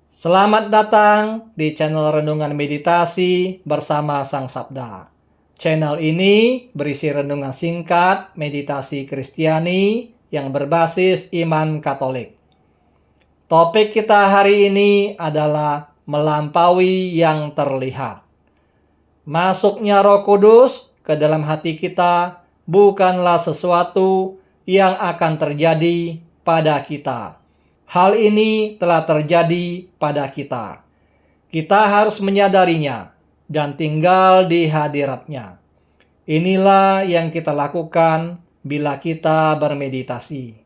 Selamat datang di channel Renungan Meditasi bersama Sang Sabda. Channel ini berisi renungan singkat meditasi Kristiani yang berbasis iman Katolik. Topik kita hari ini adalah melampaui yang terlihat. Masuknya Roh Kudus ke dalam hati kita bukanlah sesuatu yang akan terjadi pada kita. Hal ini telah terjadi pada kita. Kita harus menyadarinya dan tinggal di hadiratnya. Inilah yang kita lakukan bila kita bermeditasi.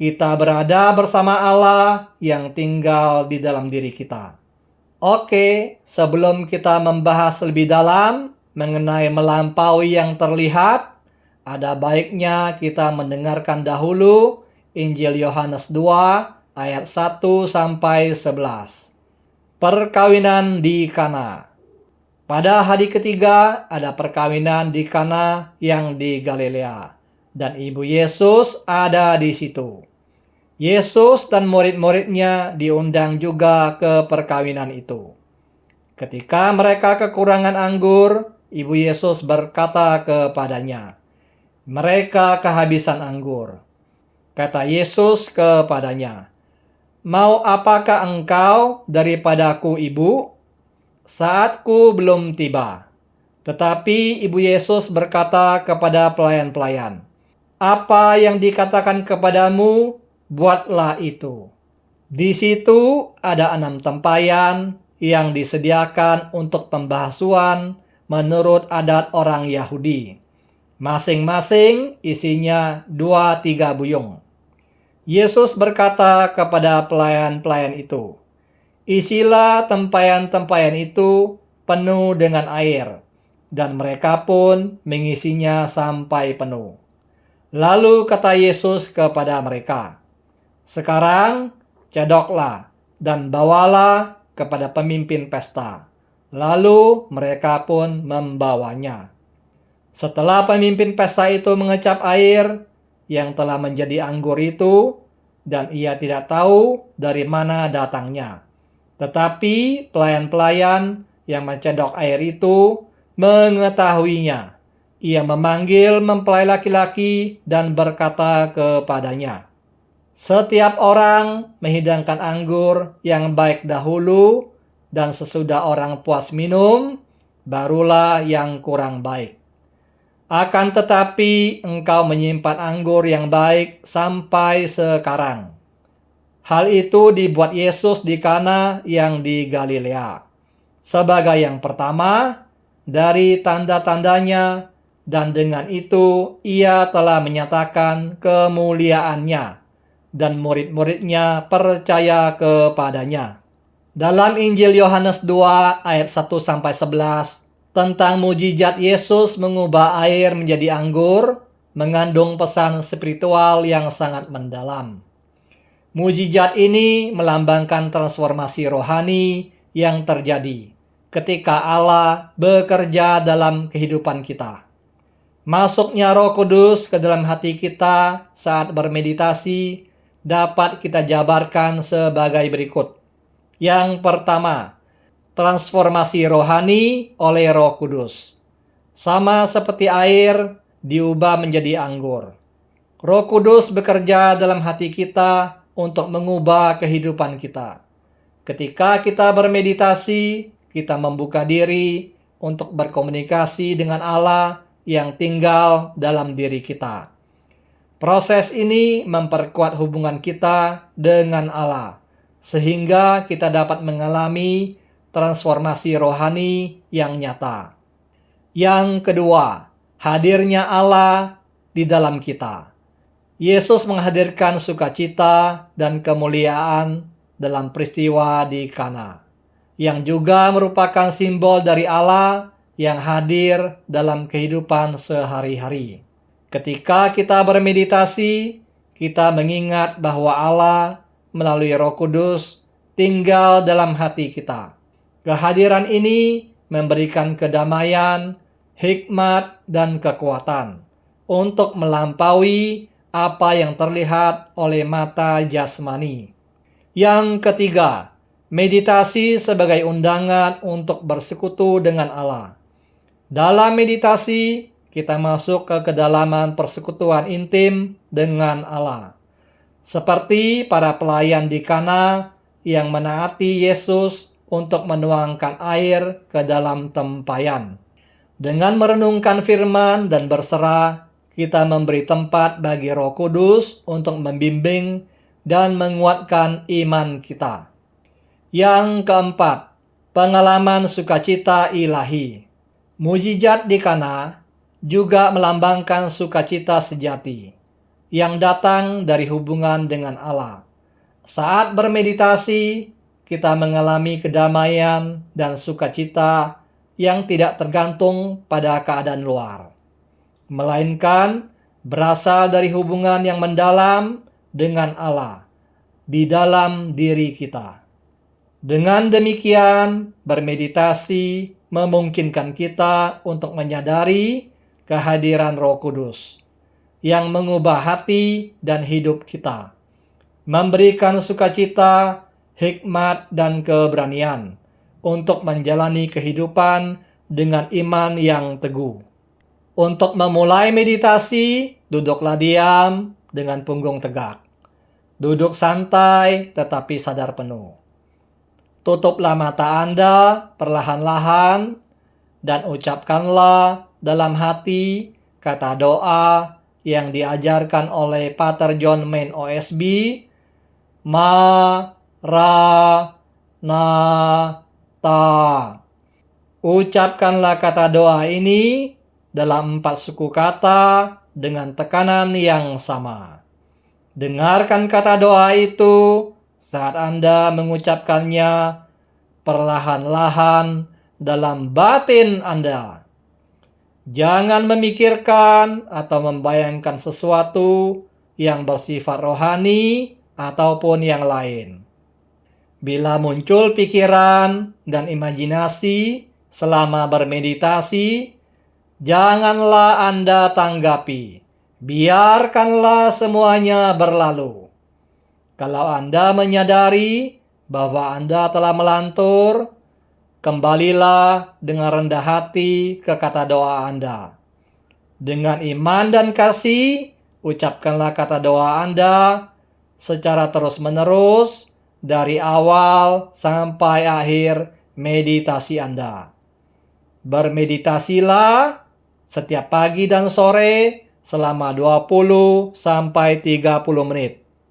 Kita berada bersama Allah yang tinggal di dalam diri kita. Oke, sebelum kita membahas lebih dalam mengenai melampaui yang terlihat, ada baiknya kita mendengarkan dahulu Injil Yohanes 2 ayat 1 sampai 11. Perkawinan di Kana. Pada hari ketiga ada perkawinan di Kana yang di Galilea, dan ibu Yesus ada di situ. Yesus dan murid-muridnya diundang juga ke perkawinan itu. Ketika mereka kekurangan anggur, ibu Yesus berkata kepadanya, "Mereka kehabisan anggur." Kata Yesus kepadanya, "Mau apakah engkau daripadaku, ibu? Saatku belum tiba." Tetapi ibu Yesus berkata kepada pelayan-pelayan, "Apa yang dikatakan kepadamu, buatlah itu." Di situ ada 6 tempayan yang disediakan untuk pembasuhan menurut adat orang Yahudi. Masing-masing isinya 2-3 buyung. Yesus berkata kepada pelayan-pelayan itu, "Isilah tempayan-tempayan itu penuh dengan air." Dan mereka pun mengisinya sampai penuh. Lalu kata Yesus kepada mereka, "Sekarang cedoklah dan bawalah kepada pemimpin pesta." Lalu mereka pun membawanya. Setelah pemimpin pesta itu mengecap air yang telah menjadi anggur itu, dan ia tidak tahu dari mana datangnya. Tetapi pelayan-pelayan yang mencedok air itu mengetahuinya. Ia memanggil mempelai laki-laki dan berkata kepadanya, "Setiap orang menghidangkan anggur yang baik dahulu, dan sesudah orang puas minum, barulah yang kurang baik. Akan tetapi engkau menyimpan anggur yang baik sampai sekarang." Hal itu dibuat Yesus di Kana yang di Galilea. Sebagai yang pertama dari tanda-tandanya, dan dengan itu ia telah menyatakan kemuliaannya, dan murid-muridnya percaya kepadanya. Dalam Injil Yohanes 2 ayat 1 sampai 11, tentang mujizat Yesus mengubah air menjadi anggur, mengandung pesan spiritual yang sangat mendalam. Mujizat ini melambangkan transformasi rohani yang terjadi ketika Allah bekerja dalam kehidupan kita. Masuknya Roh Kudus ke dalam hati kita saat bermeditasi dapat kita jabarkan sebagai berikut. Yang pertama, transformasi rohani oleh Roh Kudus. Sama seperti air diubah menjadi anggur. Roh Kudus bekerja dalam hati kita untuk mengubah kehidupan kita. Ketika kita bermeditasi, kita membuka diri untuk berkomunikasi dengan Allah yang tinggal dalam diri kita. Proses ini memperkuat hubungan kita dengan Allah, sehingga kita dapat mengalami transformasi rohani yang nyata. Yang kedua, hadirnya Allah di dalam kita. Yesus menghadirkan sukacita dan kemuliaan dalam peristiwa di Kana, yang juga merupakan simbol dari Allah yang hadir dalam kehidupan sehari-hari. Ketika kita bermeditasi, kita mengingat bahwa Allah melalui Roh Kudus tinggal dalam hati kita. Kehadiran ini memberikan kedamaian, hikmat, dan kekuatan untuk melampaui apa yang terlihat oleh mata jasmani. Yang ketiga, Meditasi sebagai undangan untuk bersekutu dengan Allah. Dalam meditasi, kita masuk ke kedalaman persekutuan intim dengan Allah. Seperti para pelayan di Kana yang menaati Yesus untuk menuangkan air ke dalam tempayan. Dengan merenungkan firman dan berserah, kita memberi tempat bagi Roh Kudus untuk membimbing dan menguatkan iman kita. Yang keempat, pengalaman sukacita ilahi. Mujizat di Kana juga melambangkan sukacita sejati yang datang dari hubungan dengan Allah. Saat bermeditasi, kita mengalami kedamaian dan sukacita yang tidak tergantung pada keadaan luar, melainkan berasal dari hubungan yang mendalam dengan Allah di dalam diri kita. Dengan demikian, bermeditasi memungkinkan kita untuk menyadari kehadiran Roh Kudus yang mengubah hati dan hidup kita, memberikan sukacita, hikmat, dan keberanian untuk menjalani kehidupan dengan iman yang teguh. Untuk memulai meditasi, duduklah diam dengan punggung tegak. Duduk santai tetapi sadar penuh. Tutuplah mata Anda perlahan-lahan dan ucapkanlah dalam hati kata doa yang diajarkan oleh Pater John Main OSB, Maranatha. Ucapkanlah kata doa ini dalam 4 suku kata dengan tekanan yang sama. Dengarkan kata doa itu saat Anda mengucapkannya perlahan-lahan dalam batin Anda. Jangan memikirkan atau membayangkan sesuatu yang bersifat rohani ataupun yang lain. Bila muncul pikiran dan imajinasi selama bermeditasi, janganlah Anda tanggapi. Biarkanlah semuanya berlalu. Kalau Anda menyadari bahwa Anda telah melantur, kembalilah dengan rendah hati ke kata doa Anda. Dengan iman dan kasih, ucapkanlah kata doa Anda secara terus-menerus dari awal sampai akhir meditasi Anda. Bermeditasilah setiap pagi dan sore selama 20 sampai 30 menit.